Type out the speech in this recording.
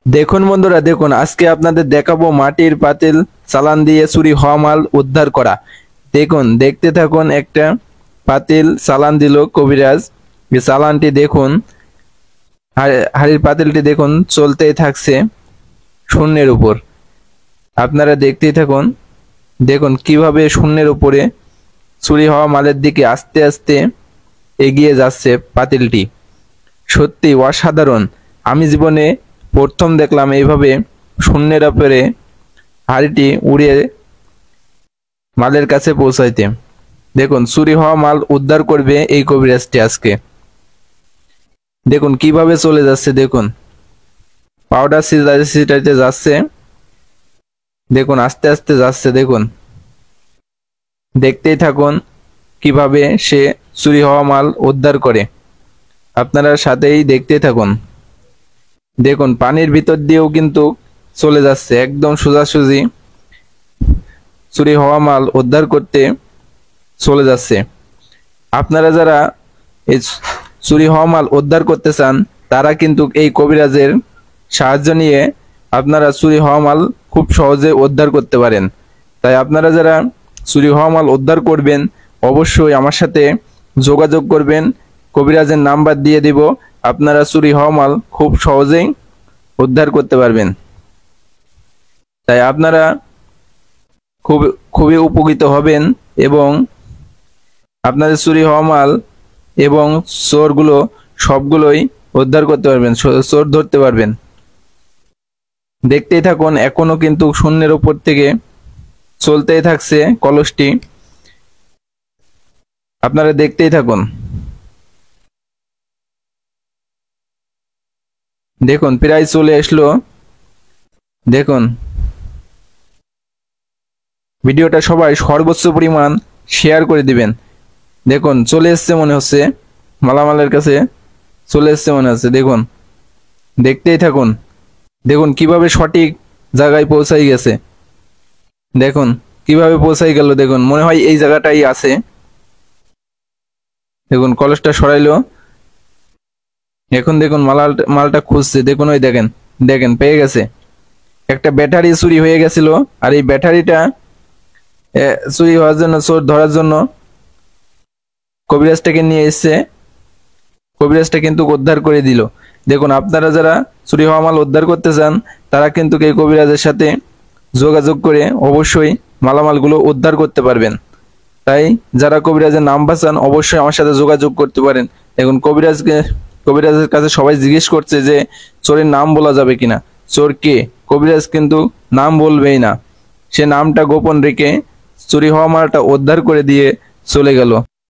দেখুন বন্ধুরা, দেখুন আজকে আপনাদের দেখাবো মাটির পাতিল চালান দিয়ে চুরি হওয়া মাল উদ্ধার করা। দেখুন, দেখতে থাকুন। একটা পাতিল চালান দিল কবিরাজ। এই চালানটি দেখুন, হাড়ির পাতিলটি দেখুন চলতেই থাকছে শূন্যের উপর। আপনারা দেখতেই থাকুন। দেখুন কিভাবে শূন্যের উপরে চুরি হওয়া মালের দিকে আস্তে আস্তে এগিয়ে যাচ্ছে পাতিলটি। সত্যি অসাধারণ। আমি জীবনে প্রথম দেখলাম এইভাবে শূন্যের উপরে হাড়িটি উড়ে মালের কাছে পৌঁছাইতে। দেখুন চুরি হওয়া মাল উদ্ধার করবে এই কবিরাজটি আজকে। দেখুন কিভাবে চলে যাচ্ছে। দেখুন পাউডার ছিটাইতে যাচ্ছে। দেখুন আস্তে আস্তে যাচ্ছে। দেখুন দেখতেই থাকুন কিভাবে সে চুরি হওয়া মাল উদ্ধার করে। আপনারা সাথেই দেখতেই থাকুন। দেখুন পানির ভিতর দিয়েও কিন্তু চলে যাচ্ছে, একদম সোজাসুজি চুরি হওয়া মাল উদ্ধার করতে চলে যাচ্ছে। আপনারা যারা এই চুরি হওয়া মাল উদ্ধার করতে চান তারা কিন্তু এই কবিরাজের সাহায্য নিয়ে আপনারা চুরি হওয়া মাল খুব সহজে উদ্ধার করতে পারেন। তাই আপনারা যারা চুরি হওয়া মাল উদ্ধার করবেন অবশ্যই আমার সাথে যোগাযোগ করবেন। কবিরাজের নাম্বার দিয়ে দিব। আপনারা চুরি হওয়া মাল খুব সহজেই উদ্ধার করতে পারবেন। তাই আপনারা খুবই উপকৃত হবেন এবং আপনাদের চুরি হওয়া মাল এবং চোরগুলো সবগুলোই উদ্ধার করতে পারবেন, চোর ধরতে পারবেন। দেখতেই থাকুন, এখনো কিন্তু শূন্যের উপর থেকে চলতেই থাকছে কলসটি। আপনারা দেখতেই থাকুন। দেখুন প্রায় চলে আসলো। দেখুন ভিডিওটা সবাই সর্বোচ্চ পরিমাণ শেয়ার করে দিবেন। দেখুন চলে এসছে মনে হচ্ছে, মালামালের কাছে চলে এসছে মনে হচ্ছে। দেখুন দেখতেই থাকুন। দেখুন কিভাবে সঠিক জায়গায় পৌঁছাই গেছে। দেখুন কিভাবে পৌঁছাই গেল। দেখুন মনে হয় এই জায়গাটাই আছে। দেখুন কলসটা সরাইলো। এখন দেখুন মালটা খুঁজছে। দেখুন ওই দেখেন, দেখেন পেয়ে গেছে। একটা ব্যাটারি চুরি হয়ে গেছিল, আর এই ব্যাটারিটা চুরি হওয়ার জন্য, চোর ধরার জন্য কবিরাজটাকে নিয়ে এসছে। কবিরাজটা কিন্তু উদ্ধার করে দিল। দেখুন আপনারা যারা চুরি হওয়া মাল উদ্ধার করতে চান তারা কিন্তু এই কবিরাজের সাথে যোগাযোগ করে অবশ্যই মালামালগুলো উদ্ধার করতে পারবেন। তাই যারা কবিরাজের নাম বাঁচান অবশ্যই আমার সাথে যোগাযোগ করতে পারেন। দেখুন কবিরাজের কাছে সবাই জিজ্ঞেস করছে যে চোরের নাম বলা যাবে কিনা, চোর কে। কবিরাজ কিন্তু নাম বলবেই না, সে নামটা গোপন রেখে চুরি হওয়া মালটা উদ্ধার করে দিয়ে চলে গেল।